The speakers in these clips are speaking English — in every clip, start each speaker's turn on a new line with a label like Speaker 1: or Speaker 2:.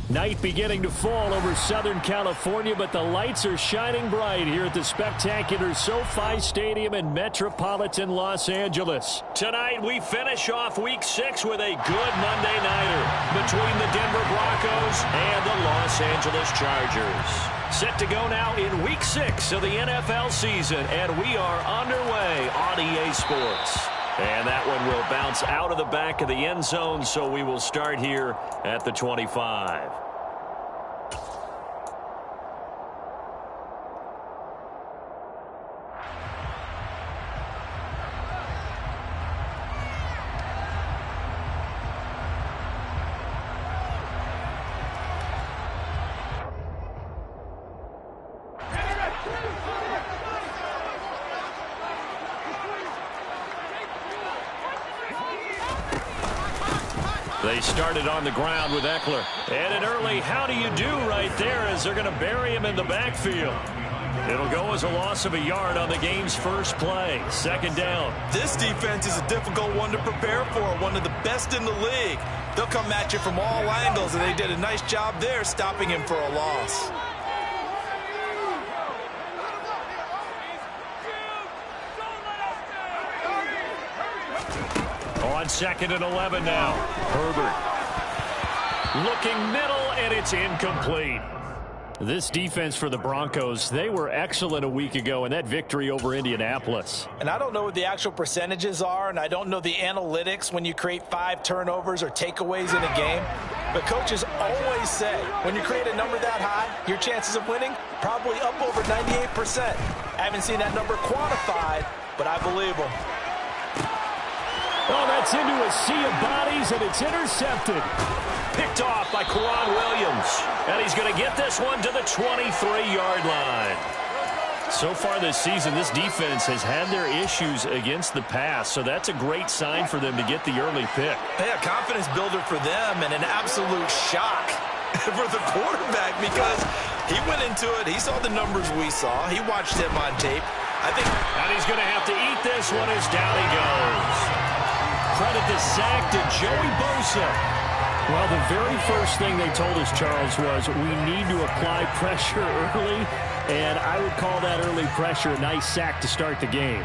Speaker 1: Night beginning to fall over Southern California, but the lights are shining bright here at the spectacular SoFi Stadium in metropolitan Los Angeles. Tonight, we finish off Week 6 with a good Monday nighter between the Denver Broncos and the Los Angeles Chargers. Set to go now in Week 6 of the NFL season, and we are underway on EA Sports. And that one will bounce out of the back of the end zone, so we will start here at the 25. They started on the ground with Eckler. And an early how do you do right there as they're going to bury him in the backfield. It'll go as a loss of a yard on the game's first play. Second down.
Speaker 2: This defense is a difficult one to prepare for, one of the best in the league. They'll come at you from all angles, and they did a nice job there stopping him for a loss.
Speaker 1: On 2nd and 11 now. Herbert looking middle, and it's incomplete. This defense for the Broncos, they were excellent a week ago in that victory over Indianapolis.
Speaker 3: And I don't know what the actual percentages are, and I don't know the analytics when you create 5 turnovers or takeaways in a game. But coaches always say when you create a number that high, your chances of winning probably up over 98%. I haven't seen that number quantified, but I believe them.
Speaker 1: Oh, that's into a sea of bodies, and it's intercepted. Picked off by Quran Williams. And he's going to get this one to the 23-yard line. So far this season, this defense has had their issues against the pass, so that's a great sign for them to get the early pick.
Speaker 2: Yeah, confidence builder for them and an absolute shock for the quarterback because he went into it. He saw the numbers we saw. He watched him on tape.
Speaker 1: And he's going to have to eat this one as down he goes. Credit the sack to Joey Bosa. Well, the very first thing they told us, Charles, was we need to apply pressure early, and I would call that early pressure a nice sack to start the game.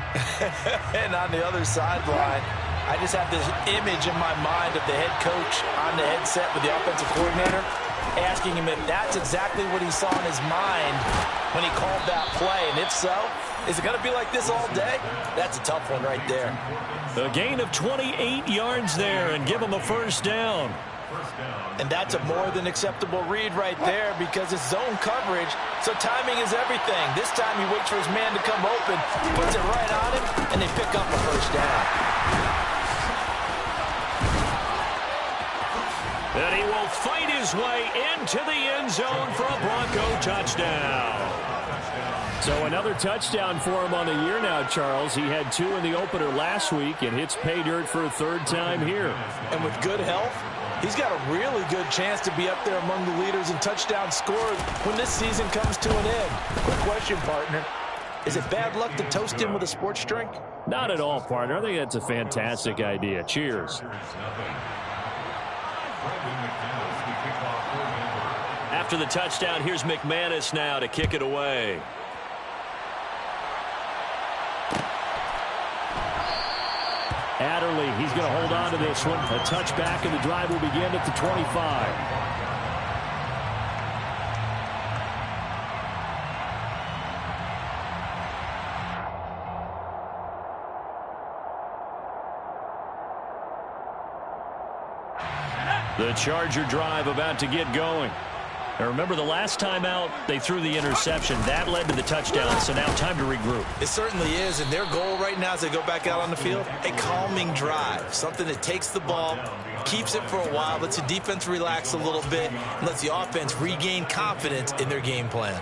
Speaker 3: And on the other sideline, I just have this image in my mind of the head coach on the headset with the offensive coordinator asking him if that's exactly what he saw in his mind when he called that play. And if so, is it going to be like this all day? That's a tough one right there.
Speaker 1: A gain of 28 yards there and give him a first down.
Speaker 3: And that's a more than acceptable read right there because it's zone coverage, so timing is everything. This time he waits for his man to come open, puts it right on him, and they pick up a first down.
Speaker 1: And he will fight his way into the end zone for a Bronco touchdown. So another touchdown for him on the year now, Charles. He had 2 in the opener last week and hits pay dirt for a 3rd time here.
Speaker 3: And with good health, he's got a really good chance to be up there among the leaders in touchdown scores when this season comes to an end. Quick question, partner. Is it bad luck to toast him with a sports drink?
Speaker 1: Not at all, partner. I think that's a fantastic idea. Cheers. After the touchdown, here's McManus now to kick it away. Adderley, he's going to hold on to this one. A touchback, and the drive will begin at the 25. The Charger drive about to get going. Now remember, the last time out, they threw the interception. That led to the touchdown, so now time to regroup.
Speaker 2: It certainly is, and their goal right now as they go back out on the field, a calming drive, something that takes the ball, keeps it for a while, lets the defense relax a little bit, and lets the offense regain confidence in their game plan.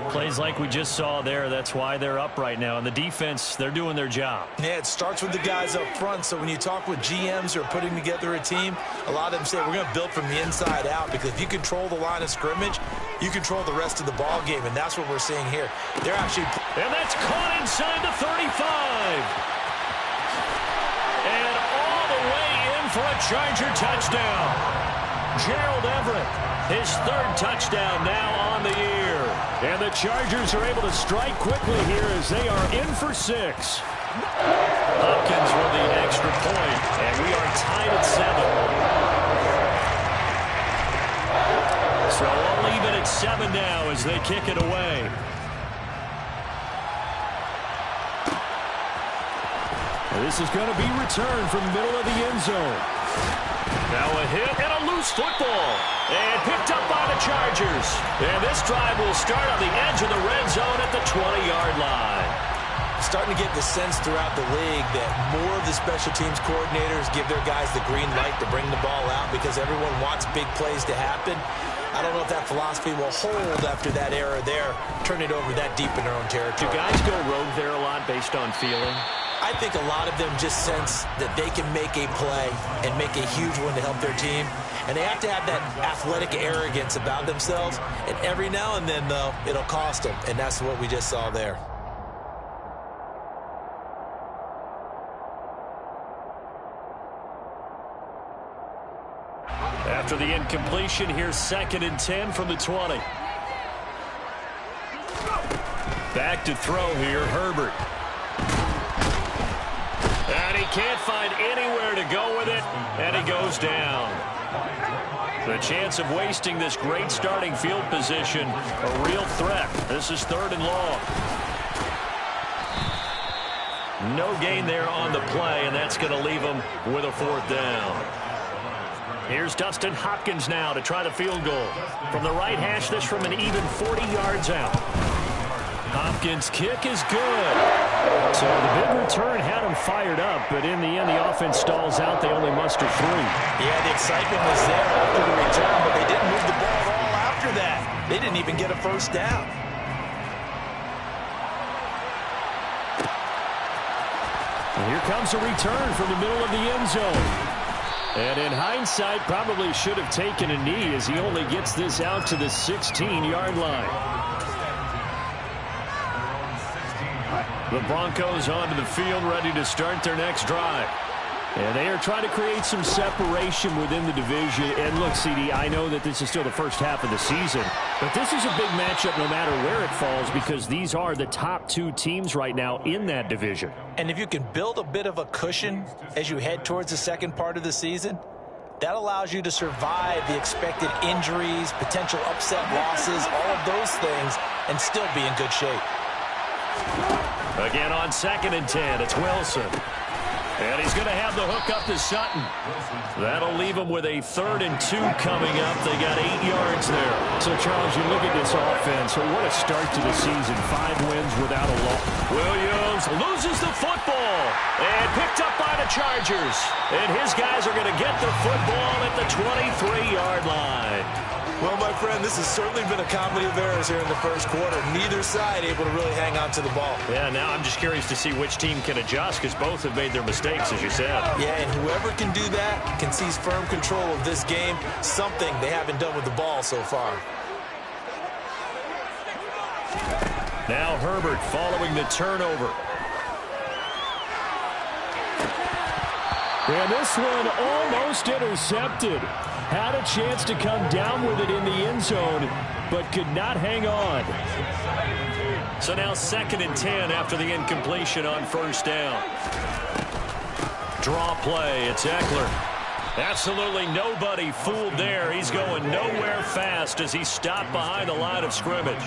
Speaker 1: Plays like we just saw there, that's why they're up right now. And the defense, they're doing their job.
Speaker 2: Yeah, it starts with the guys up front, so when you talk with GMs who are putting together a team, a lot of them say we're going to build from the inside out, because if you control the line of scrimmage, you control the rest of the ball game, and that's what we're seeing here. They're actually...
Speaker 1: And that's caught inside the 35. And all the way in for a Charger touchdown. Gerald Everett His third touchdown now on the year. And the Chargers are able to strike quickly here as they are in for 6. Hopkins with the extra point, and we are tied at 7. So all even at 7 now as they kick it away. And this is going to be returned from the middle of the end zone. Now a hit and a loose football. And picked up by the Chargers. And this drive will start on the edge of the red zone at the 20-yard line.
Speaker 2: Starting to get the sense throughout the league that more of the special teams coordinators give their guys the green light to bring the ball out because everyone wants big plays to happen. I don't know if that philosophy will hold after that era there, turn it over that deep in their own territory.
Speaker 1: Do guys go rogue there a lot based on feeling?
Speaker 2: I think a lot of them just sense that they can make a play and make a huge one to help their team. And they have to have that athletic arrogance about themselves. And every now and then, though, it'll cost them. And that's what we just saw there.
Speaker 1: After the incompletion, here's 2nd and 10 from the 20. Back to throw here, Herbert. And he can't find anywhere to go with it, and he goes down. The chance of wasting this great starting field position, a real threat. This is 3rd and long. No gain there on the play, and that's going to leave him with a 4th down. Here's Dustin Hopkins now to try the field goal. From the right hash, this from an even 40 yards out. Hopkins' kick is good. So the big return had him fired up, but in the end, the offense stalls out. They only muster 3.
Speaker 2: Yeah, the excitement was there after the return, but they didn't move the ball at all after that. They didn't even get a 1st down.
Speaker 1: And here comes a return from the middle of the end zone. And in hindsight, probably should have taken a knee as he only gets this out to the 16-yard line. The Broncos onto the field, ready to start their next drive. And they are trying to create some separation within the division. And look, CD, I know that this is still the first half of the season, but this is a big matchup no matter where it falls because these are the top 2 teams right now in that division.
Speaker 2: And if you can build a bit of a cushion as you head towards the second part of the season, that allows you to survive the expected injuries, potential upset losses, all of those things, and still be in good shape.
Speaker 1: Again on 2nd and 10, it's Wilson. And he's going to have the hook up to Sutton. That'll leave him with a 3rd and 2 coming up. They got 8 yards there. So, Charles, you look at this offense. What a start to the season. 5 wins without a loss. Williams loses the football. And picked up by the Chargers. And his guys are going to get the football at the 23-yard line.
Speaker 2: Well, my friend, this has certainly been a comedy of errors here in the first quarter. Neither side able to really hang on to the ball.
Speaker 1: Yeah, now I'm just curious to see which team can adjust because both have made their mistakes, as you said.
Speaker 2: Yeah, and whoever can do that can seize firm control of this game, something they haven't done with the ball so far.
Speaker 1: Now Herbert following the turnover. And this one almost intercepted. Had a chance to come down with it in the end zone, but could not hang on. So now 2nd and 10 after the incompletion on 1st down. Draw play, it's Eckler. Absolutely nobody fooled there. He's going nowhere fast as he stopped behind the line of scrimmage.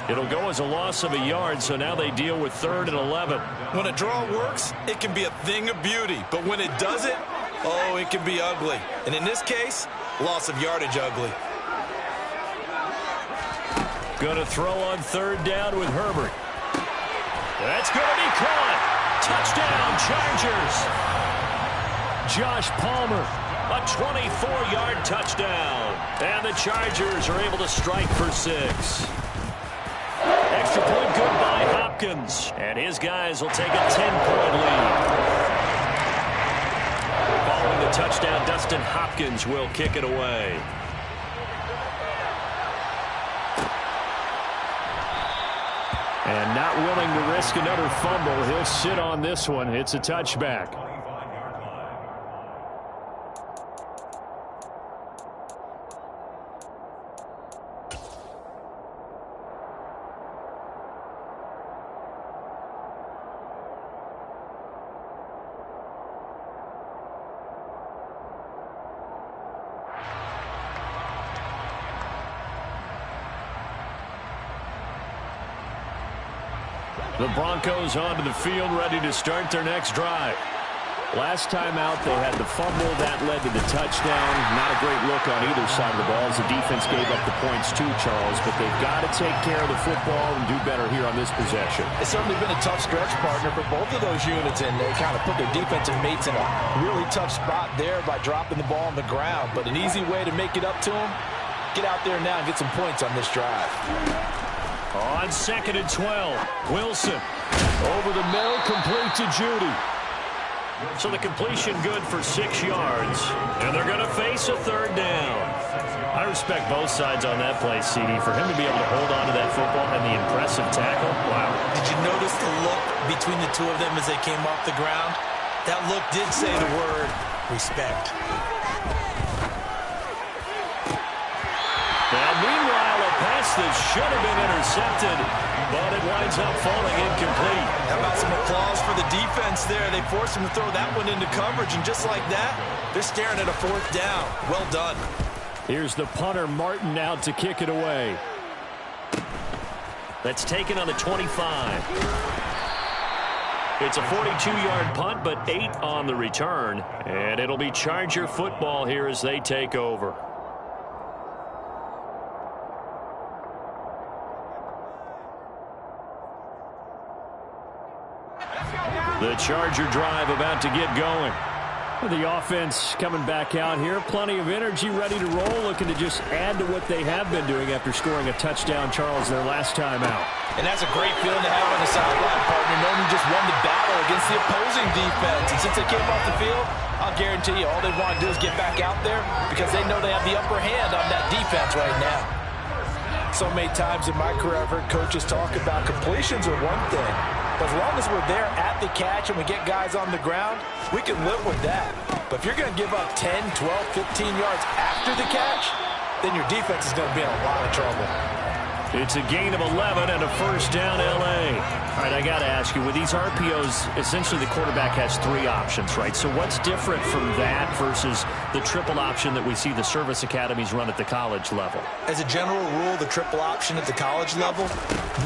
Speaker 1: It'll go as a loss of a yard, so now they deal with 3rd and 11.
Speaker 2: When a draw works, it can be a thing of beauty. But when it doesn't, oh, it can be ugly. And in this case, loss of yardage ugly.
Speaker 1: Going to throw on 3rd down with Herbert. That's going to be caught. Touchdown, Chargers. Josh Palmer, a 24-yard touchdown. And the Chargers are able to strike for 6. Extra point good by Hopkins. And his guys will take a 10-point lead. Following the touchdown, Dustin Hopkins will kick it away. And not willing to risk another fumble, he'll sit on this one. It's a touchback. The Broncos onto the field, ready to start their next drive. Last time out, they had the fumble. That led to the touchdown. Not a great look on either side of the ball as the defense gave up the points too, Charles. But they've got to take care of the football and do better here on this possession.
Speaker 3: It's certainly been a tough stretch, partner, for both of those units, and they kind of put their defensive mates in a really tough spot there by dropping the ball on the ground. But an easy way to make it up to them, get out there now and get some points on this drive.
Speaker 1: On 2nd and 12, Wilson over the middle, complete to Judy. So the completion good for 6 yards, and they're going to face a 3rd down. I respect both sides on that play, CD. For him to be able to hold on to that football and the impressive tackle, wow.
Speaker 2: Did you notice the look between the two of them as they came off the ground? That look did say the word respect.
Speaker 1: And meanwhile, a pass that should have been intercepted, but it winds up falling incomplete.
Speaker 2: How about some applause for the defense there? They forced him to throw that one into coverage, and just like that, they're staring at a 4th down. Well done.
Speaker 1: Here's the punter, Martin, out to kick it away. That's taken on the 25. It's a 42-yard punt, but 8 on the return, and it'll be Charger football here as they take over. The Charger drive about to get going. The offense coming back out here. Plenty of energy, ready to roll, looking to just add to what they have been doing after scoring a touchdown, Charles, their last time out.
Speaker 3: And that's a great feeling to have on the sideline, partner, knowing you just won the battle against the opposing defense. And since they came off the field, I'll guarantee you all they want to do is get back out there because they know they have the upper hand on that defense right now. So many times in my career, I've heard coaches talk about completions are one thing. But as long as we're there at the catch and we get guys on the ground, we can live with that. But if you're going to give up 10, 12, 15 yards after the catch, then your defense is going to be in a lot of trouble.
Speaker 1: It's a gain of 11 and a 1st down, L.A. All right, I got to ask you, with these RPOs, essentially the quarterback has 3 options, right? So what's different from that versus the triple option that we see the service academies run at the college level?
Speaker 2: As a general rule, the triple option at the college level,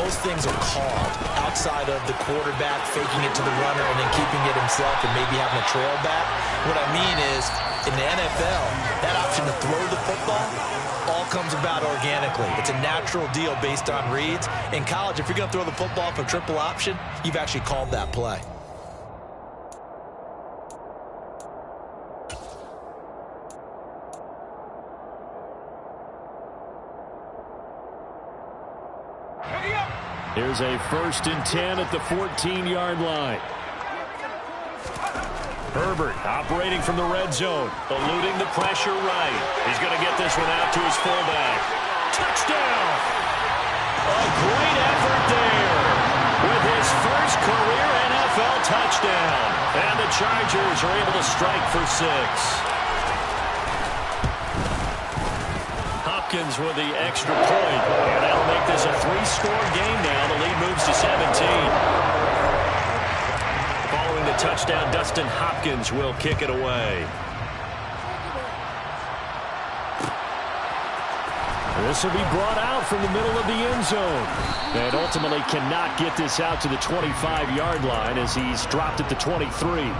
Speaker 2: most things are called outside of the quarterback faking it to the runner and then keeping it himself and maybe having a trail back. What I mean is, in the NFL, that option to throw the football all comes about organically. It's a natural deal based on reads. In college, if you're going to throw the football for triple option, you've actually called that play.
Speaker 1: Here's a 1st and 10 at the 14-yard line. Herbert operating from the red zone, eluding the pressure right. He's going to get this one out to his fullback. Touchdown! A great effort there with his first career NFL touchdown. And the Chargers are able to strike for 6. Hopkins with the extra point. And that'll make this a 3-score game now. The lead moves to 17. Following the touchdown, Dustin Hopkins will kick it away. This will be brought out from the middle of the end zone. And ultimately cannot get this out to the 25-yard line as he's dropped at the 23.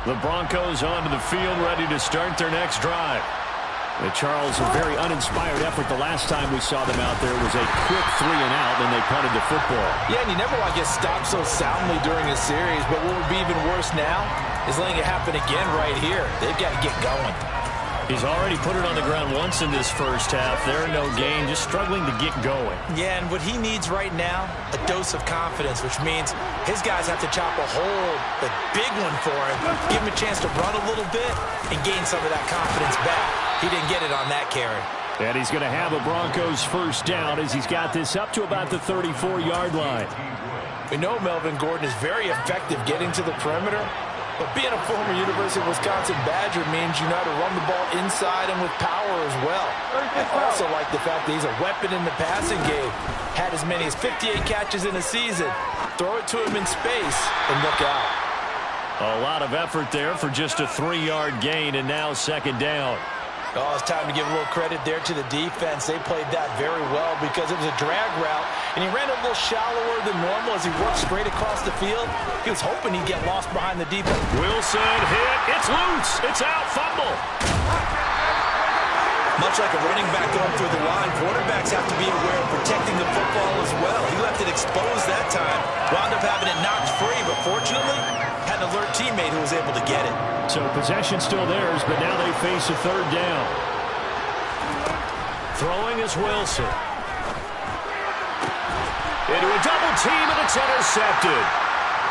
Speaker 1: The Broncos onto the field, ready to start their next drive. Charles, a very uninspired effort. The last time we saw them out there was a quick 3-and-out, and they punted the football.
Speaker 3: Yeah, and you never want to get stopped so soundly during a series, but what would be even worse now is letting it happen again right here. They've got to get going.
Speaker 1: He's already put it on the ground once in this first half. They're no gain, just struggling to get going.
Speaker 2: Yeah, and what he needs right now, a dose of confidence, which means his guys have to chop a hole, a big one for him, give him a chance to run a little bit and gain some of that confidence back. He didn't get it on that carry.
Speaker 1: And he's going to have a Broncos 1st down as he's got this up to about the 34-yard line.
Speaker 3: We know Melvin Gordon is very effective getting to the perimeter, But being a former University of Wisconsin Badger means you know how to run the ball inside and with power as well. I also like the fact that he's a weapon in the passing game. Had as many as 58 catches in a season. Throw it to him in space and look out.
Speaker 1: A lot of effort there for just a 3-yard gain, and now second down.
Speaker 3: Oh, it's time to give a little credit there to the defense. They played that very well because it was a drag route, and he ran a little shallower than normal as he worked straight across the field. He was hoping he'd get lost behind the defense.
Speaker 1: Wilson hit. It's loose. It's out. Fumble.
Speaker 2: Much like a running back going through the line, quarterbacks have to be aware of protecting the football as well. He left it exposed that time, wound up having it knocked free, but fortunately, had an alert teammate who was able to get it.
Speaker 1: So possession still theirs, but now they face a third down. Throwing is Wilson. Into a double team, and it's intercepted.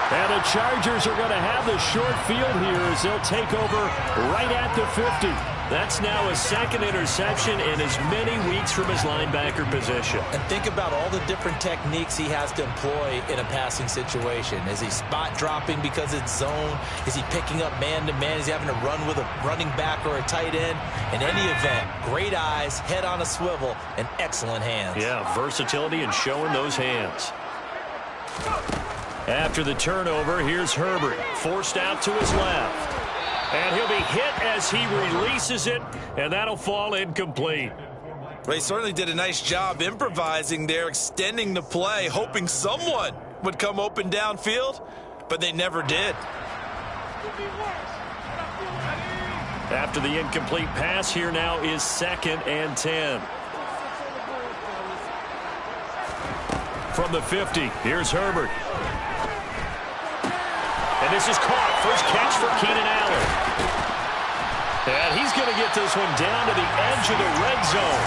Speaker 1: And the Chargers are going to have the short field here as they'll take over right at the 50. That's now a second interception in as many weeks from his linebacker position.
Speaker 2: And think about all the different techniques he has to employ in a passing situation. Is he spot dropping because it's zone? Is he picking up man-to-man? Is he having to run with a running back or a tight end? In any event, great eyes, head on a swivel, and excellent hands.
Speaker 1: Yeah, versatility and showing those hands. After the turnover, here's Herbert, forced out to his left. And he'll be hit as he releases it, and that'll fall incomplete.
Speaker 2: Well, he certainly did a nice job improvising there, extending the play, hoping someone would come open downfield, but they never did.
Speaker 1: After the incomplete pass, here now is 2nd and 10. From the 50, here's Herbert. And this is caught. First catch for Keenan Allen. And he's going to get this one down to the edge of the red zone.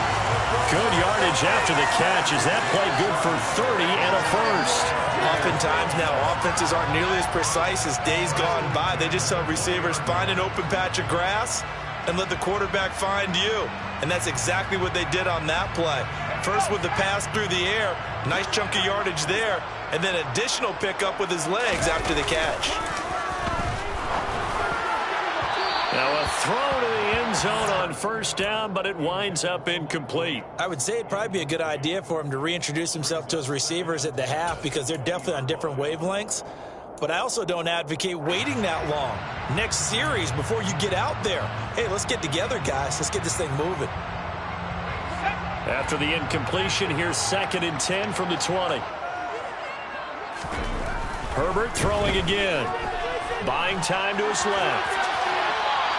Speaker 1: Good yardage after the catch. Is that play good for 30 and a first?
Speaker 2: Oftentimes now, offenses aren't nearly as precise as days gone by. They just tell receivers, find an open patch of grass and let the quarterback find you. And that's exactly what they did on that play. First with the pass through the air, nice chunk of yardage there, and then additional pickup with his legs after the catch.
Speaker 1: Now a throw to the end zone on first down, but it winds up incomplete.
Speaker 2: I would say it'd probably be a good idea for him to reintroduce himself to his receivers at the half because they're definitely on different wavelengths. But I also don't advocate waiting that long. Next series before you get out there. Hey, let's get together, guys. Let's get this thing moving.
Speaker 1: After the incompletion, here's 2nd and 10 from the 20. Herbert throwing again. Buying time to his left.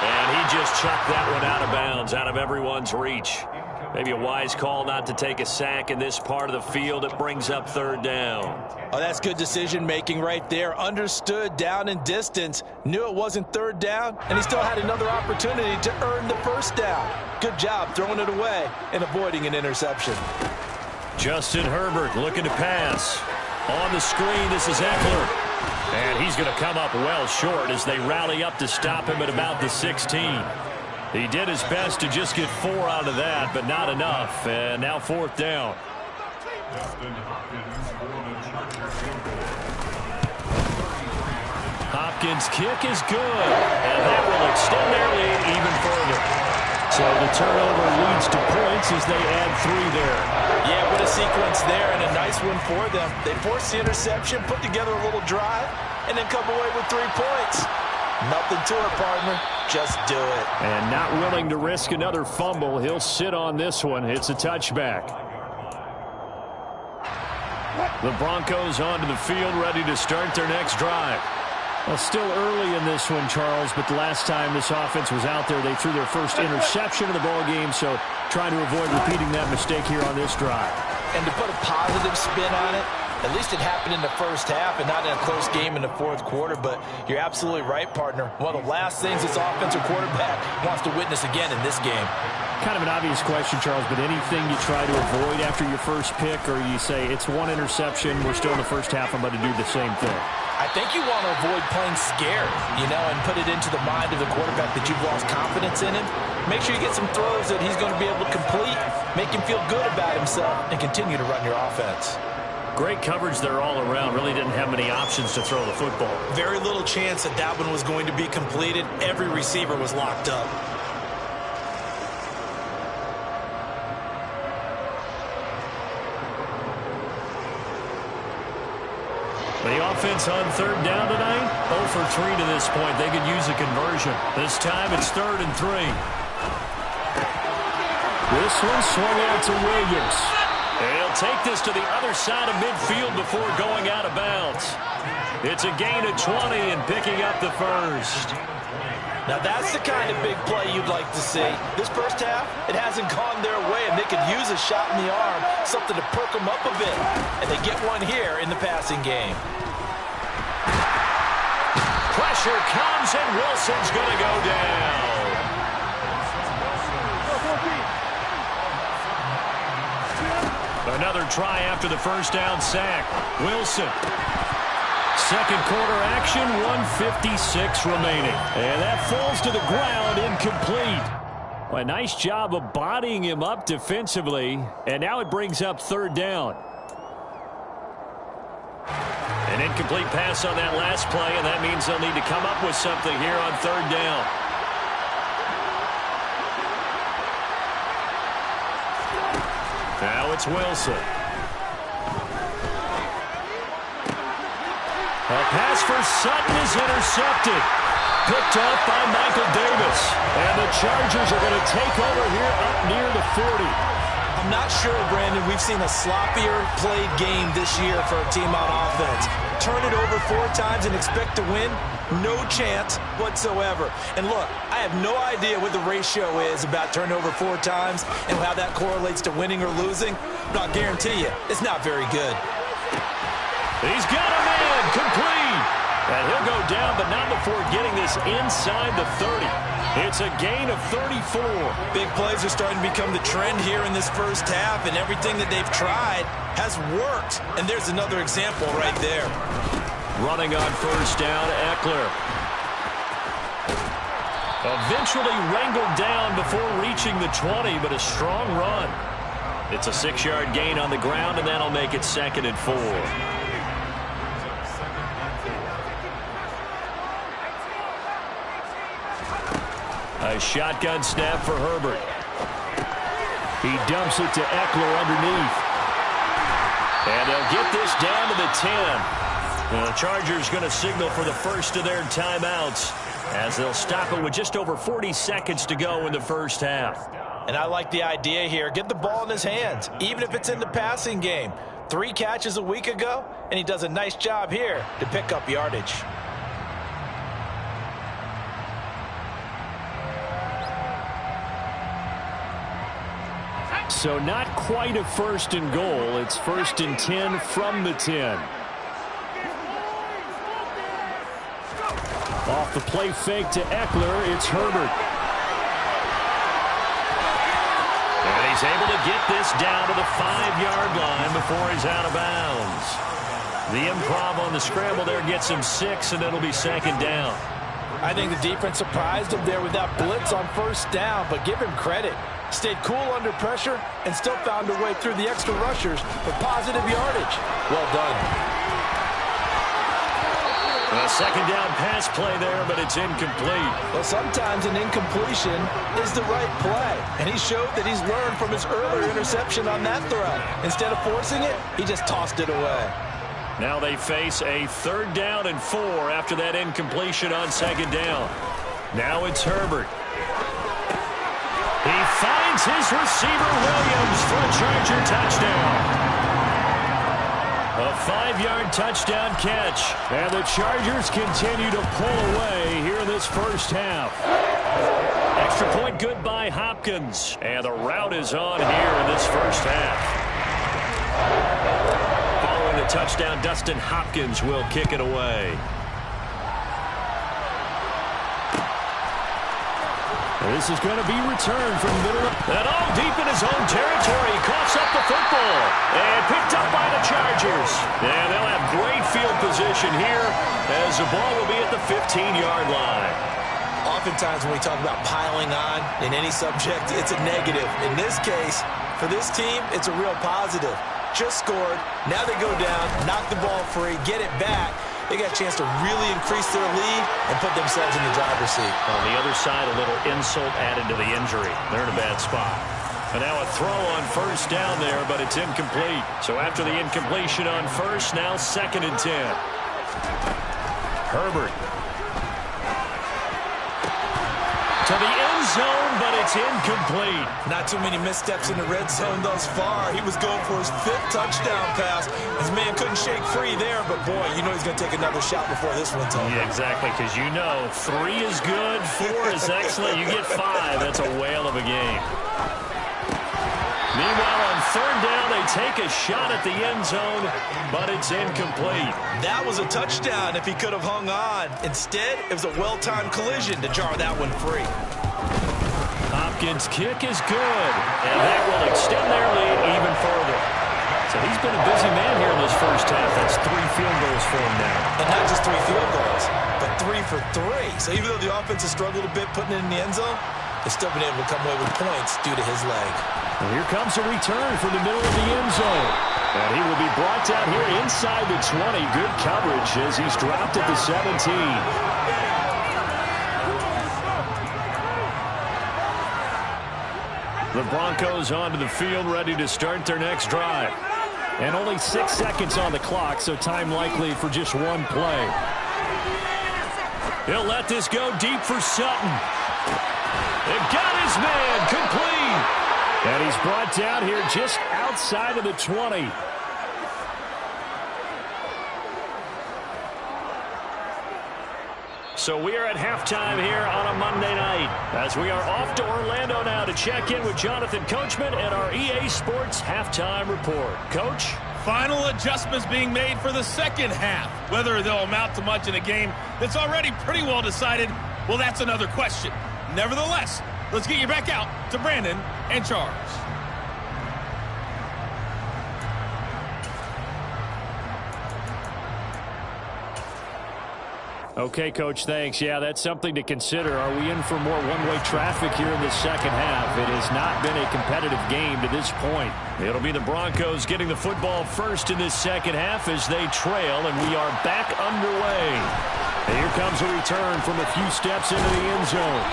Speaker 1: And he just chucked that one out of bounds, out of everyone's reach. Maybe a wise call not to take a sack in this part of the field. It brings up 3rd down.
Speaker 3: Oh, that's good decision-making right there. Understood down and distance. Knew it wasn't 3rd down, and he still had another opportunity to earn the 1st down. Good job throwing it away and avoiding an interception.
Speaker 1: Justin Herbert looking to pass. On the screen, this is Eckler. And he's going to come up well short as they rally up to stop him at about the 16. He did his best to just get 4 out of that, but not enough. And now 4th down. Hopkins' kick is good. And that will extend their lead even further. So the turnover leads to points as they add 3 there.
Speaker 3: Yeah, what a sequence there, and a nice one for them. They forced the interception, put together a little drive, and then come away with 3 points. Nothing to it, partner. Just do it.
Speaker 1: And not willing to risk another fumble. He'll sit on this one. It's a touchback. The Broncos onto the field, ready to start their next drive. Well, still early in this one, Charles, but the last time this offense was out there, they threw their first interception of the ball game, so trying to avoid repeating that mistake here on this drive.
Speaker 3: And to put a positive spin on it, at least it happened in the first half and not in a close game in the 4th quarter, but you're absolutely right, partner. One of the last things this offensive quarterback wants to witness again in this game.
Speaker 1: Kind of an obvious question, Charles, but anything you try to avoid after your first pick, or you say it's 1 interception, we're still in the first half, I'm going to do the same thing?
Speaker 3: I think you want to avoid playing scared, and put it into the mind of the quarterback that you've lost confidence in him. Make sure you get some throws that he's going to be able to complete, make him feel good about himself, and continue to run your offense.
Speaker 1: Great coverage there all around. Really didn't have many options to throw the football.
Speaker 2: Very little chance that that one was going to be completed. Every receiver was locked up.
Speaker 1: The offense on third down tonight, 0 for 3 to this point. They could use a conversion. This time it's 3rd and 3. This one swung out to Williams. And he'll take this to the other side of midfield before going out of bounds. It's a gain of 20 and picking up the first.
Speaker 3: Now that's the kind of big play you'd like to see. This first half, it hasn't gone their way, and they could use a shot in the arm, something to perk them up a bit. And they get one here in the passing game.
Speaker 1: Pressure comes, and Wilson's going to go down. Another try after the first down sack. Wilson. Second quarter action, 1:56 remaining. And that falls to the ground, incomplete. Well, a nice job of bodying him up defensively. And now it brings up 3rd down. An incomplete pass on that last play, and that means they'll need to come up with something here on 3rd down. Now it's Wilson. A pass for Sutton is intercepted. Picked up by Michael Davis. And the Chargers are going to take over here up near the 40.
Speaker 2: I'm not sure, Brandon, we've seen a sloppier played game this year for a team on offense. Turn it over 4 times and expect to win? No chance whatsoever. And look, I have no idea what the ratio is about turnover 4 times and how that correlates to winning or losing. But I'll guarantee you, it's not very good.
Speaker 1: He's got a man, complete. And he'll go down, but not before getting this inside the 30. It's a gain of 34.
Speaker 2: Big plays are starting to become the trend here in this first half, and everything that they've tried has worked. And there's another example right there.
Speaker 1: Running on first down, Eckler. Eventually wrangled down before reaching the 20, but a strong run. It's a 6-yard gain on the ground, and that'll make it 2nd and 4. A shotgun snap for Herbert. He dumps it to Eckler underneath. And they'll get this down to the 10. And the Chargers going to signal for the first of their timeouts as they'll stop it with just over 40 seconds to go in the first half.
Speaker 3: And I like the idea here. Get the ball in his hands, even if it's in the passing game. 3 catches a week ago, and he does a nice job here to pick up yardage.
Speaker 1: So not quite a 1st and goal. It's 1st and 10 from the 10. Off the play fake to Eckler, it's Herbert. And he's able to get this down to the 5-yard line before he's out of bounds. The improv on the scramble there gets him 6, and it'll be 2nd down.
Speaker 3: I think the defense surprised him there with that blitz on first down, but give him credit. Stayed cool under pressure and still found a way through the extra rushers for positive yardage. Well done.
Speaker 1: A 2nd down pass play there, but it's incomplete.
Speaker 3: Well, sometimes an incompletion is the right play, and he showed that he's learned from his earlier interception on that throw. Instead of forcing it, he just tossed it away.
Speaker 1: Now they face a 3rd down and 4 after that incompletion on 2nd down. Now it's Herbert. He finds his receiver, Williams, for a Charger touchdown. A 5-yard touchdown catch. And the Chargers continue to pull away here in this first half. Extra point good by Hopkins. And the route is on here in this first half. Following the touchdown, Dustin Hopkins will kick it away. This is going to be returned from the middle. And all deep in his own territory. Coughs up the football. And picked up by the Chargers. And they'll have great field position here as the ball will be at the 15-yard line.
Speaker 2: Oftentimes when we talk about piling on in any subject, it's a negative. In this case, for this team, it's a real positive. just scored. Now they go down, knock the ball free, get it back. They got a chance to really increase their lead and put themselves in the driver's seat.
Speaker 1: On the other side, a little insult added to the injury. They're in a bad spot. And now a throw on first down there, but it's incomplete. So after the incompletion on first, now 2nd and 10. Herbert. To the end zone, but it's incomplete.
Speaker 2: Not too many missteps in the red zone thus far. He was going for his 5th touchdown pass. His man couldn't shake free there, but boy, you know he's going to take another shot before this one's over.
Speaker 1: Yeah, exactly, because you know 3 is good, 4 is excellent. You get 5. That's a whale of a game. Meanwhile, on 3rd down, they take a shot at the end zone, but it's incomplete.
Speaker 2: That was a touchdown if he could have hung on. Instead, it was a well-timed collision to jar that one free.
Speaker 1: Hopkins' kick is good, and that will extend their lead even further. So he's been a busy man here in this first half. That's 3 field goals for him now.
Speaker 2: And not just 3 field goals, but 3 for 3. So even though the offense has struggled a bit putting it in the end zone, they've still been able to come away with points due to his leg.
Speaker 1: And here comes a return from the middle of the end zone. And he will be brought down here inside the 20. Good coverage as he's dropped at the 17. The Broncos onto the field, ready to start their next drive. And only 6 seconds on the clock, so time likely for just one play. He'll let this go deep for Sutton. It got his man complete. And he's brought down here just outside of the 20. So we are at halftime here on a Monday night as we are off to Orlando now to check in with Jonathan Coachman and our EA Sports Halftime Report. Coach?
Speaker 4: Final adjustments being made for the second half. Whether they'll amount to much in a game that's already pretty well decided, well, that's another question. Nevertheless, let's get you back out to Brandon and Charles.
Speaker 1: Okay, Coach, thanks. Yeah, that's something to consider. Are we in for more one-way traffic here in the second half? It has not been a competitive game to this point. It'll be the Broncos getting the football first in this second half as they trail, and we are back underway. And here comes a return from a few steps into the end zone.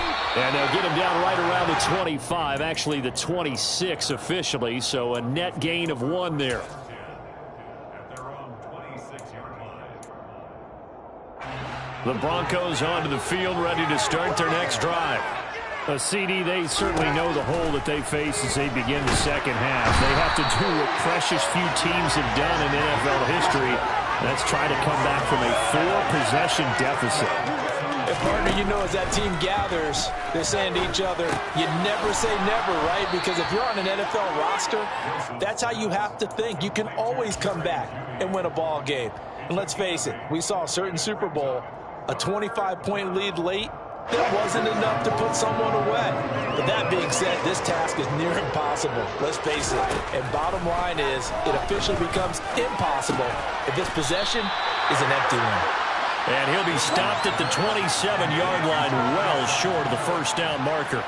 Speaker 1: And they'll get him down right around the 25, actually the 26 officially, so a net gain of 1 there. The Broncos onto the field, ready to start their next drive. A CD, they certainly know the hole that they face as they begin the second half. They have to do what precious few teams have done in NFL history. That's try to come back from a 4-possession deficit.
Speaker 2: And partner, you know, as that team gathers, they're saying to each other, you never say never, right? Because if you're on an NFL roster, that's how you have to think. You can always come back and win a ball game. And let's face it, we saw a certain Super Bowl, a 25-point lead late, that wasn't enough to put someone away. But that being said, this task is near impossible. Let's face it. And bottom line is, it officially becomes impossible if this possession is an empty one.
Speaker 1: And he'll be stopped at the 27-yard line, well short of the first down marker.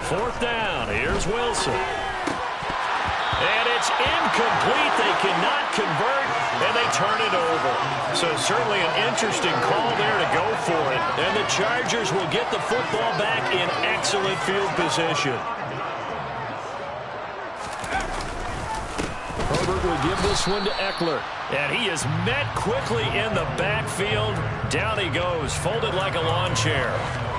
Speaker 1: 4th down. Here's Wilson. And it's incomplete. They cannot convert, and they turn it over. So certainly an interesting call there to go for it. And the Chargers will get the football back in excellent field position. Herbert will give this one to Eckler. And he is met quickly in the backfield. Down he goes, folded like a lawn chair.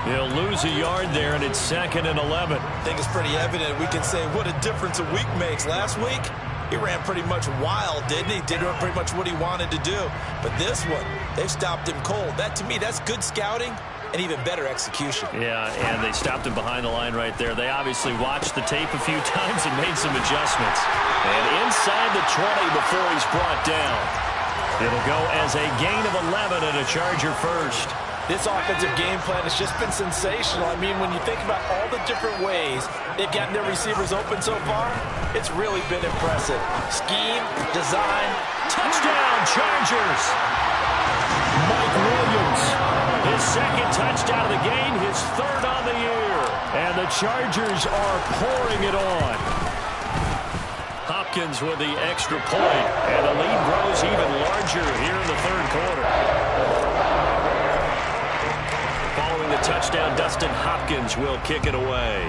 Speaker 1: He'll lose a yard there, and it's 2nd and 11.
Speaker 2: I think it's pretty evident. We can say what a difference a week makes. Last week, he ran pretty much wild, didn't he? Did pretty much what he wanted to do. But this one, they've stopped him cold. That, to me, that's good scouting and even better execution.
Speaker 1: Yeah, and they stopped him behind the line right there. They obviously watched the tape a few times and made some adjustments. And inside the 20 before he's brought down. It'll go as a gain of 11 and a Charger first.
Speaker 2: This offensive game plan has just been sensational. I mean, when you think about all the different ways they've gotten their receivers open so far, it's really been impressive. Scheme, design,
Speaker 1: touchdown, Chargers! Mike Williams, his 2nd touchdown of the game, his 3rd on the year. And the Chargers are pouring it on. Hopkins with the extra point, and the lead grows even larger here in the third quarter. Following the touchdown, Dustin Hopkins will kick it away.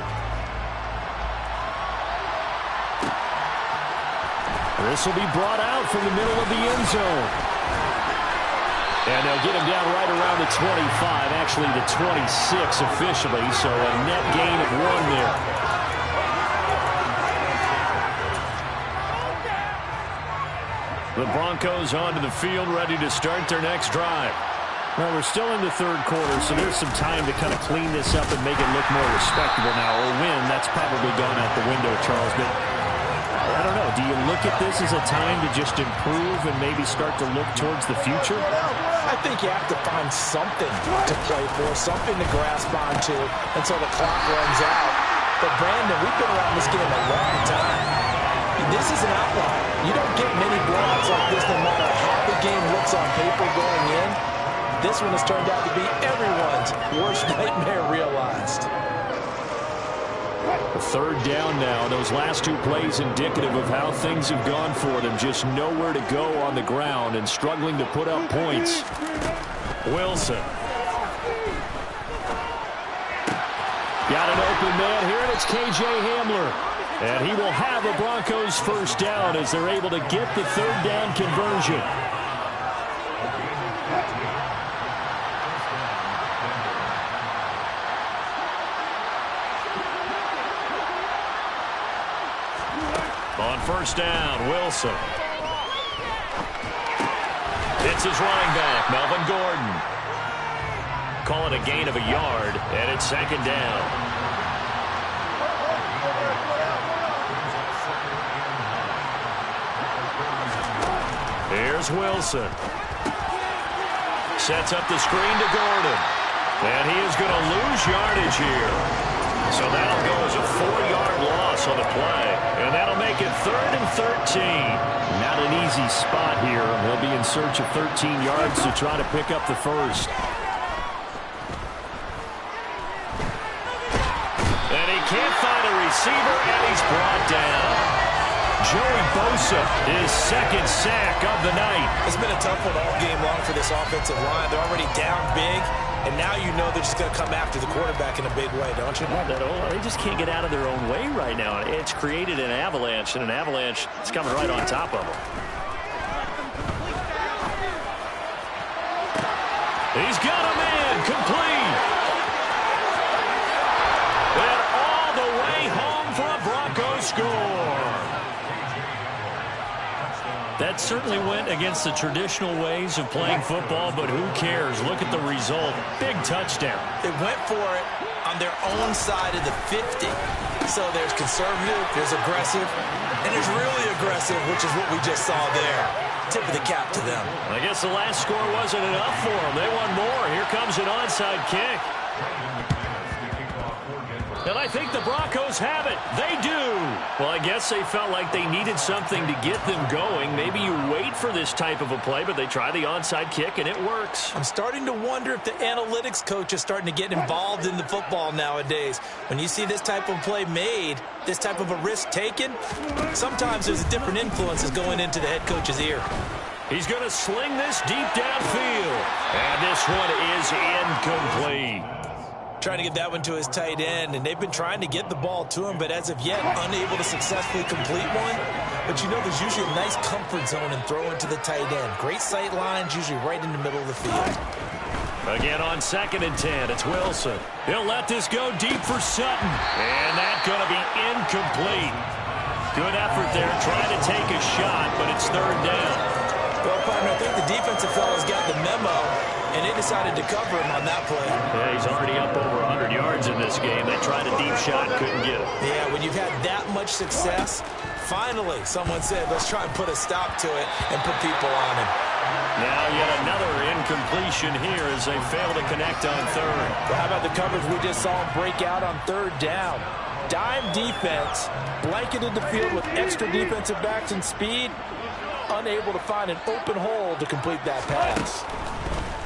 Speaker 1: This will be brought out from the middle of the end zone. And they'll get him down right around the 25, actually the 26 officially, so a net gain of 1 there. The Broncos onto the field, ready to start their next drive. Well, we're still in the third quarter, so there's some time to kind of clean this up and make it look more respectable now. Or win, that's probably gone out the window, Charles. But I don't know. Do you look at this as a time to just improve and maybe start to look towards the future?
Speaker 3: I think you have to find something to play for, something to grasp onto until the clock runs out. But, Brandon, we've been around this game a long time. This is an outlier. You don't get many blowouts like this no matter how the game looks on paper going in. This one has turned out to be everyone's worst nightmare realized.
Speaker 1: A third down now. Those last 2 plays indicative of how things have gone for them. Just nowhere to go on the ground and struggling to put up points. Wilson. Got an open man here, and it's K.J. Hamler. And he will have the Broncos first down as they're able to get the third down conversion. On first down, Wilson. It's his running back, Melvin Gordon. Call it a gain of a yard, and it's second down. Here's Wilson. Sets up the screen to Gordon. And he is going to lose yardage here. So that'll go as a 4-yard loss on the play. And that'll make it 3rd and 13. Not an easy spot here. They'll be in search of 13 yards to try to pick up the first. And he can't find a receiver, and he's brought down. Joey Bosa, his second sack of the night.
Speaker 2: It's been a tough one all game long for this offensive line. They're already down big, and now you know they're just going to come after the quarterback in a big way, don't you?
Speaker 1: They just can't get out of their own way right now. It's created an avalanche, and an avalanche is coming right on top of them. He's got a man complete. And all the way home for a Broncos score. That certainly went against the traditional ways of playing football, but who cares? Look at the result. Big touchdown.
Speaker 2: They went for it on their own side of the 50. So there's conservative, there's aggressive, and there's really aggressive, which is what we just saw there. Tip of the cap to them.
Speaker 1: I guess the last score wasn't enough for them. They want more. Here comes an onside kick. And I think the Broncos have it. They do. Well, I guess they felt like they needed something to get them going. Maybe you wait for this type of a play, but they try the onside kick, and it works.
Speaker 2: I'm starting to wonder if the analytics coach is starting to get involved in the football nowadays. When you see this type of play made, this type of a risk taken, sometimes there's a different influences going into the head coach's ear.
Speaker 1: He's going to sling this deep downfield. And this one is incomplete.
Speaker 2: Trying to get that one to his tight end, and they've been trying to get the ball to him, but as of yet, unable to successfully complete one. But you know there's usually a nice comfort zone in throwing to the tight end. Great sight lines, usually right in the middle of the field.
Speaker 1: Again on 2nd and 10, it's Wilson. He'll let this go deep for Sutton. And that's going to be incomplete. Good effort there, trying to take a shot, but it's 3rd down.
Speaker 2: Well, partner, I think the defensive fellas got the memo, and they decided to cover him on that play.
Speaker 1: Yeah, he's already up over 100 yards in this game. They tried a deep shot, couldn't get it.
Speaker 2: Yeah, when you've had that much success, finally someone said, let's try and put a stop to it and put people on him.
Speaker 1: Now yet another incompletion here as they fail to connect on 3rd.
Speaker 3: Well, how about the coverage we just saw him break out on 3rd down? Dime defense, blanketed the field with extra defensive backs and speed, unable to find an open hole to complete that pass.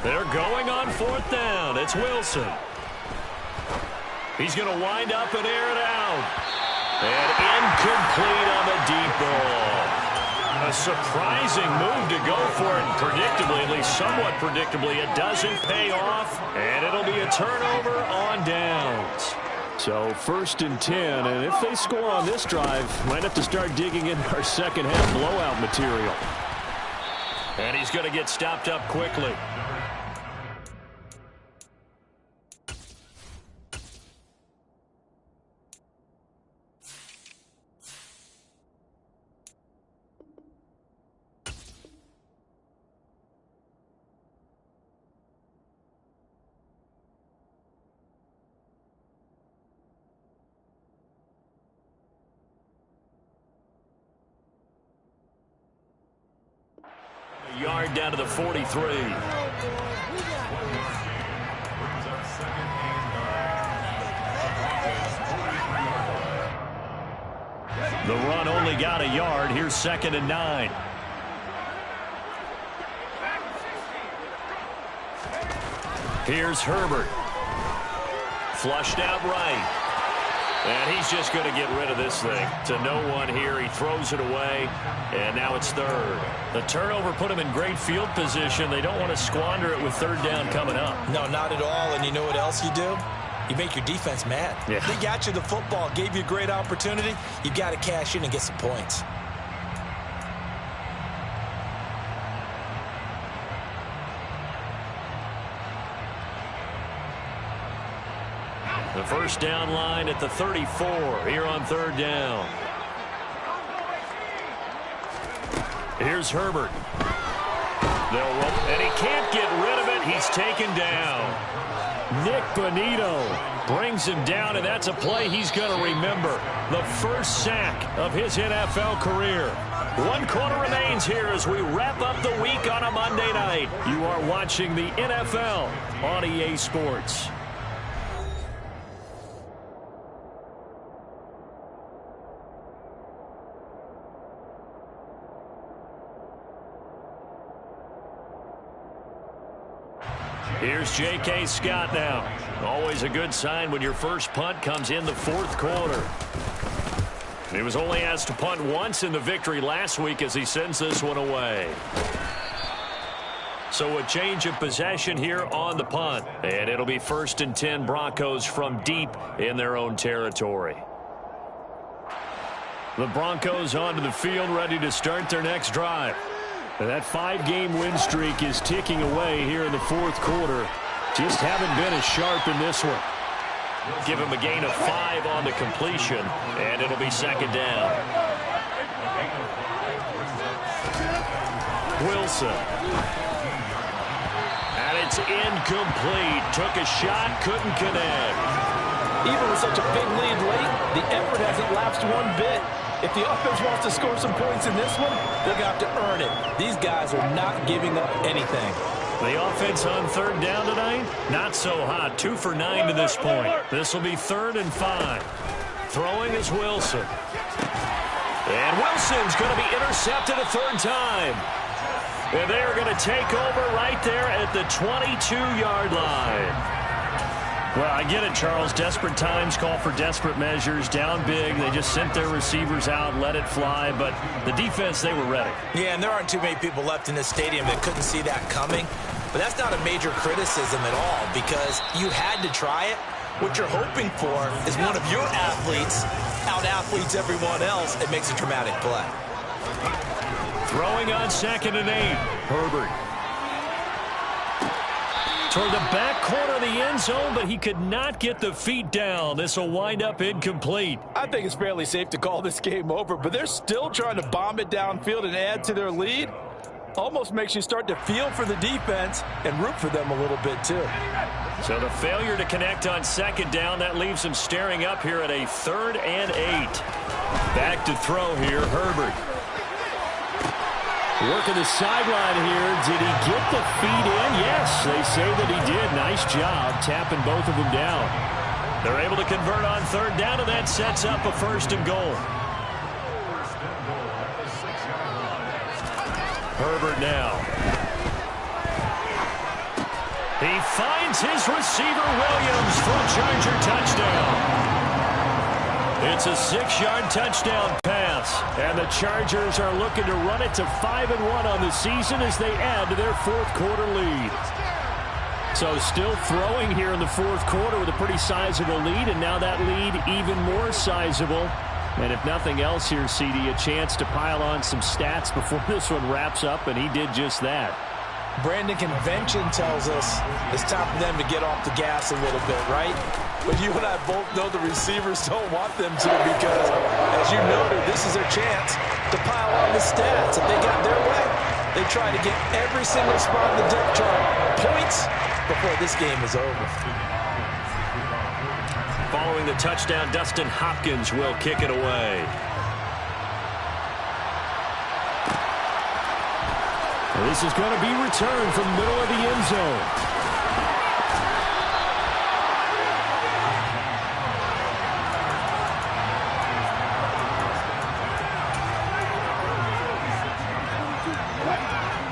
Speaker 1: They're going on 4th down. It's Wilson. He's going to wind up and air it out. And incomplete on the deep ball. A surprising move to go for it. Predictably, at least somewhat predictably, it doesn't pay off. And it'll be a turnover on downs. So 1st and 10, and if they score on this drive, might have to start digging in our second half blowout material. And he's going to get stopped up quickly. Yard down to the 43. The run only got a yard. Here's 2nd and 9. Here's Herbert. Flushed out right. And he's just going to get rid of this thing. To no one here. He throws it away. And now it's 3rd. The turnover put him in great field position. They don't want to squander it with 3rd down coming up.
Speaker 2: No, not at all. And you know what else you do? You make your defense mad.
Speaker 1: Yeah.
Speaker 2: They got you the football, gave you a great opportunity. You got to cash in and get some points.
Speaker 1: The first down line at the 34 here on 3rd down. Here's Herbert. They'll roll, and he can't get rid of it. He's taken down. Nick Bonito brings him down, and that's a play he's going to remember. The first sack of his NFL career. 1 quarter remains here as we wrap up the week on a Monday night. You are watching the NFL on EA Sports. Here's J.K. Scott now. Always a good sign when your first punt comes in the 4th quarter. He was only asked to punt once in the victory last week as he sends this one away. So a change of possession here on the punt. And it'll be 1st and 10 Broncos from deep in their own territory. The Broncos onto the field ready to start their next drive. And that 5-game win streak is ticking away here in the 4th quarter. Just haven't been as sharp in this one. Give him a gain of 5 on the completion, and it'll be 2nd down. Wilson. And it's incomplete. Took a shot, couldn't connect.
Speaker 3: Even with such a big lead late, the effort hasn't lapsed one bit. If the offense wants to score some points in this one, they're going to have to earn it. These guys are not giving up anything.
Speaker 1: The offense on 3rd down tonight, not so hot. 2 for 9 to this point. This will be 3rd and 5. Throwing is Wilson. And Wilson's going to be intercepted a 3rd time. And they are going to take over right there at the 22-yard line. Well, I get it, Charles. Desperate times call for desperate measures. Down big. They just sent their receivers out, let it fly. But the defense, they were ready.
Speaker 2: Yeah, and there aren't too many people left in this stadium that couldn't see that coming. But that's not a major criticism at all because you had to try it. What you're hoping for is one of your athletes out-athletes everyone else and makes a dramatic play.
Speaker 1: Throwing on 2nd and 8. Herbert. Toward the back corner of the end zone, but he could not get the feet down. This will wind up incomplete.
Speaker 3: I think it's fairly safe to call this game over, but they're still trying to bomb it downfield and add to their lead. Almost makes you start to feel for the defense and root for them a little bit, too.
Speaker 1: So the failure to connect on 2nd down, that leaves him staring up here at a 3rd and 8. Back to throw here, Herbert. Working the sideline here. Did he get the feet in? Yes, they say that he did. Nice job tapping both of them down. They're able to convert on 3rd down, and that sets up a 1st and goal. Herbert now. He finds his receiver, Williams, for a Charger touchdown. It's a 6-yard touchdown pass. And the Chargers are looking to run it to 5-1 on the season as they add to their fourth-quarter lead. So still throwing here in the fourth quarter with a pretty sizable lead, and now that lead even more sizable. And if nothing else here, CD, a chance to pile on some stats before this one wraps up, and he did just that.
Speaker 3: Brandon, convention tells us it's time for them to get off the gas a little bit, right? But you and I both know the receivers don't want them to because, as you noted, this is their chance to pile on the stats. If they got their way, they try to get every single spot in the depth chart points before this game is over.
Speaker 1: Following the touchdown, Dustin Hopkins will kick it away. This is going to be returned from the middle of the end zone.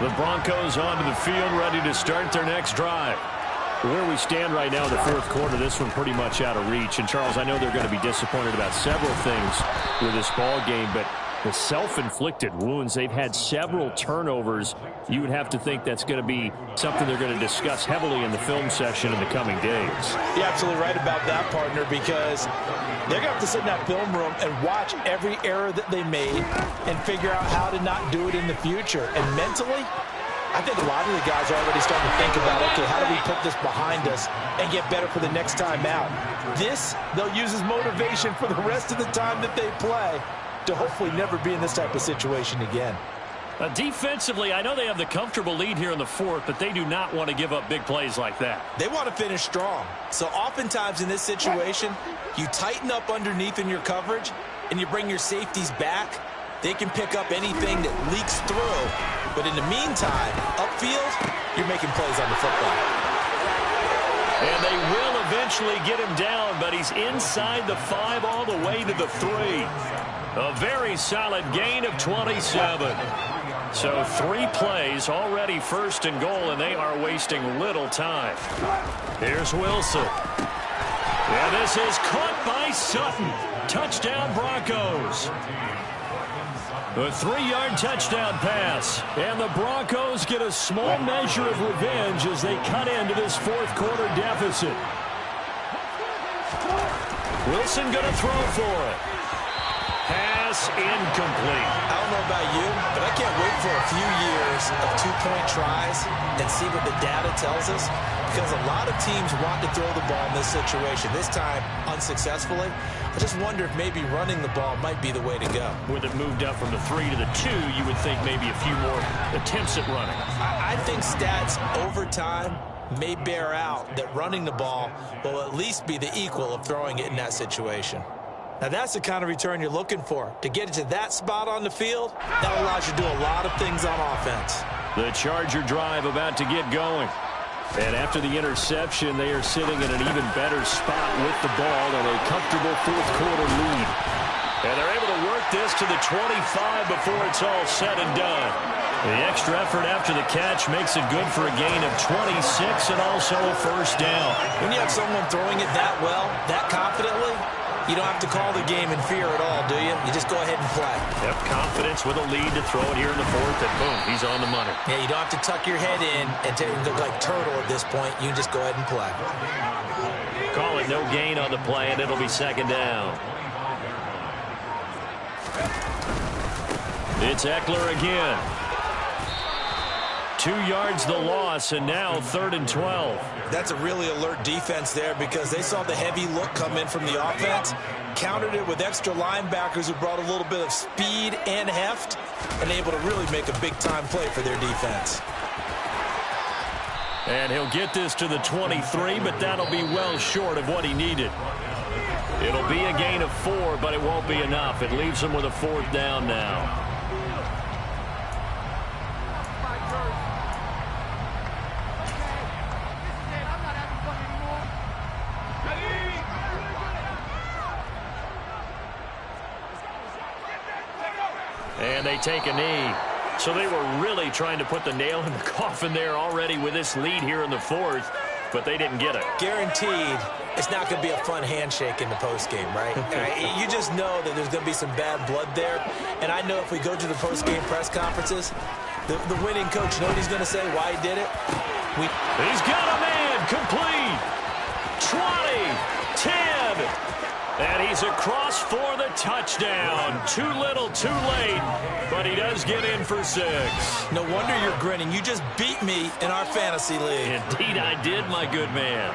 Speaker 1: The Broncos onto the field, ready to start their next drive. Where we stand right now in the fourth quarter, this one pretty much out of reach. And, Charles, I know they're going to be disappointed about several things with this ball game, but the self-inflicted wounds, they've had several turnovers. You would have to think that's going to be something they're going to discuss heavily in the film session in the coming days.
Speaker 3: You're absolutely right about that, partner, because they're going to have to sit in that film room and watch every error that they made and figure out how to not do it in the future. And mentally, I think a lot of the guys are already starting to think about, okay, how do we put this behind us and get better for the next time out? This, they'll use as motivation for the rest of the time that they play to hopefully never be in this type of situation again.
Speaker 1: Defensively, I know they have the comfortable lead here in the fourth, but they do not want to give up big plays like that.
Speaker 2: They want to finish strong. So oftentimes in this situation, you tighten up underneath in your coverage and you bring your safeties back. They can pick up anything that leaks through. But in the meantime, upfield, you're making plays on the football.
Speaker 1: And they will eventually get him down, but he's inside the 5 all the way to the 3. A very solid gain of 27. So 3 plays, already first and goal, and they are wasting little time. Here's Wilson. And this is caught by Sutton. Touchdown, Broncos. A 3-yard touchdown pass. And the Broncos get a small measure of revenge as they cut into this fourth quarter deficit. Wilson going to throw for it. Pass incomplete.
Speaker 2: I don't know about you, but I can't wait for a few years of 2-point tries and see what the data tells us, because a lot of teams want to throw the ball in this situation. This time, unsuccessfully. I just wonder if maybe running the ball might be the way to go.
Speaker 1: With it moved up from the 3 to the 2, you would think maybe a few more attempts at running.
Speaker 2: I think stats over time may bear out that running the ball will at least be the equal of throwing it in that situation. Now, that's the kind of return you're looking for. To get it to that spot on the field, that allows you to do a lot of things on offense.
Speaker 1: The Charger drive about to get going. And after the interception, they are sitting in an even better spot with the ball and a comfortable fourth quarter lead. And they're able to work this to the 25 before it's all said and done. The extra effort after the catch makes it good for a gain of 26 and also a first down.
Speaker 2: When you have someone throwing it that well, that confidently, you don't have to call the game in fear at all, do you? You just go ahead and play.
Speaker 1: Yep, confidence with a lead to throw it here in the fourth, and boom, he's on the money.
Speaker 2: Yeah, you don't have to tuck your head in and look like turtle at this point. You can just go ahead and play.
Speaker 1: Call it no gain on the play, and it'll be second down. It's Eckler again. 2 yards the loss, and now 3rd and 12.
Speaker 2: That's a really alert defense there because they saw the heavy look come in from the offense, countered it with extra linebackers who brought a little bit of speed and heft, and able to really make a big-time play for their defense.
Speaker 1: And he'll get this to the 23, but that'll be well short of what he needed. It'll be a gain of 4, but it won't be enough. It leaves him with a 4th down now. And they take a knee. So they were really trying to put the nail in the coffin there already with this lead here in the fourth. but they didn't get it.
Speaker 2: Guaranteed it's not going to be a fun handshake in the postgame, right? You just know that there's going to be some bad blood there. And I know if we go to the postgame press conferences, the winning coach, you know what he's going to say, why he did it?
Speaker 1: He's got a man complete. 20, 10, and he's across for the touchdown. Too little, too late, but he does get in for 6.
Speaker 2: No wonder you're grinning. You just beat me in our fantasy league.
Speaker 1: Indeed I did, my good man.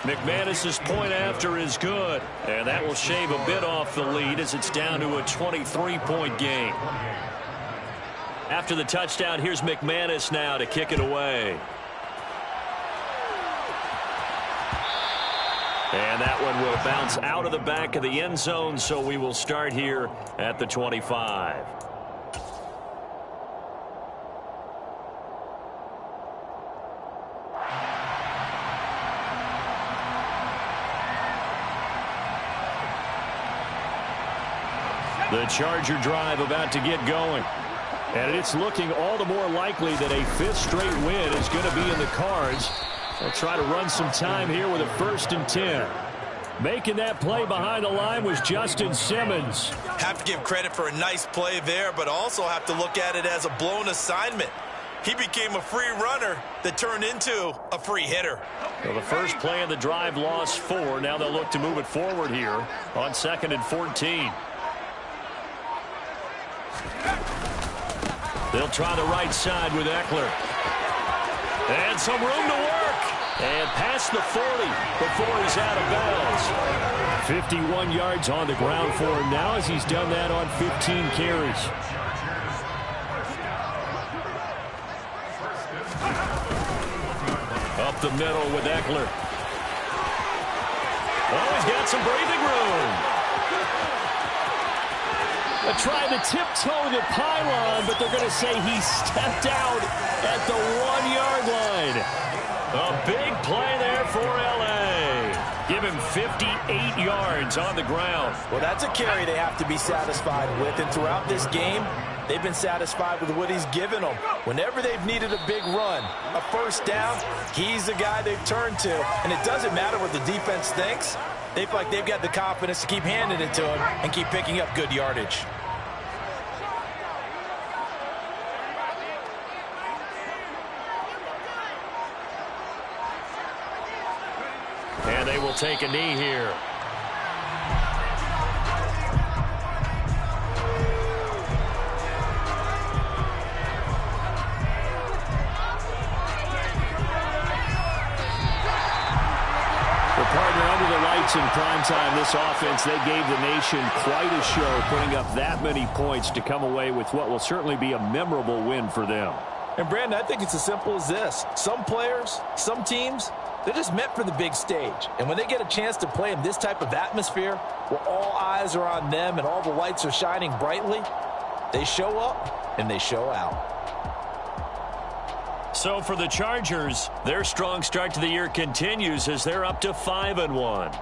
Speaker 1: McManus's point after is good, and that will shave a bit off the lead as it's down to a 23-point game. After the touchdown, here's McManus now to kick it away. And that one will bounce out of the back of the end zone, so we will start here at the 25. The Charger drive about to get going. And it's looking all the more likely that a 5th straight win is going to be in the cards. They'll try to run some time here with a 1st and 10. Making that play behind the line was Justin Simmons.
Speaker 2: Have to give credit for a nice play there, but also have to look at it as a blown assignment. He became a free runner that turned into a free hitter.
Speaker 1: Well, the first play of the drive lost 4. Now they'll look to move it forward here on 2nd and 14. They'll try the right side with Eckler. And some room to work. And past the 40 before he's out of bounds. 51 yards on the ground for him now as he's done that on 15 carries. Up the middle with Eckler. Oh, he's got some breathing room. Trying to tiptoe the pylon, but they're going to say he stepped out at the 1-yard line. A big play there for L.A. Give him 58 yards on the ground.
Speaker 3: Well, that's a carry they have to be satisfied with, and throughout this game, they've been satisfied with what he's given them. Whenever they've needed a big run, a 1st down, he's the guy they've turned to. And it doesn't matter what the defense thinks. They feel like they've got the confidence to keep handing it to him and keep picking up good yardage.
Speaker 1: And they will take a knee here. Partner, under the lights in primetime, this offense, they gave the nation quite a show, putting up that many points to come away with what will certainly be a memorable win for them.
Speaker 3: And, Brandon, I think it's as simple as this. Some players, some teams, they're just meant for the big stage. And when they get a chance to play in this type of atmosphere, where all eyes are on them and all the lights are shining brightly, they show up and they show out.
Speaker 1: So for the Chargers, their strong start to the year continues as they're up to 5-1.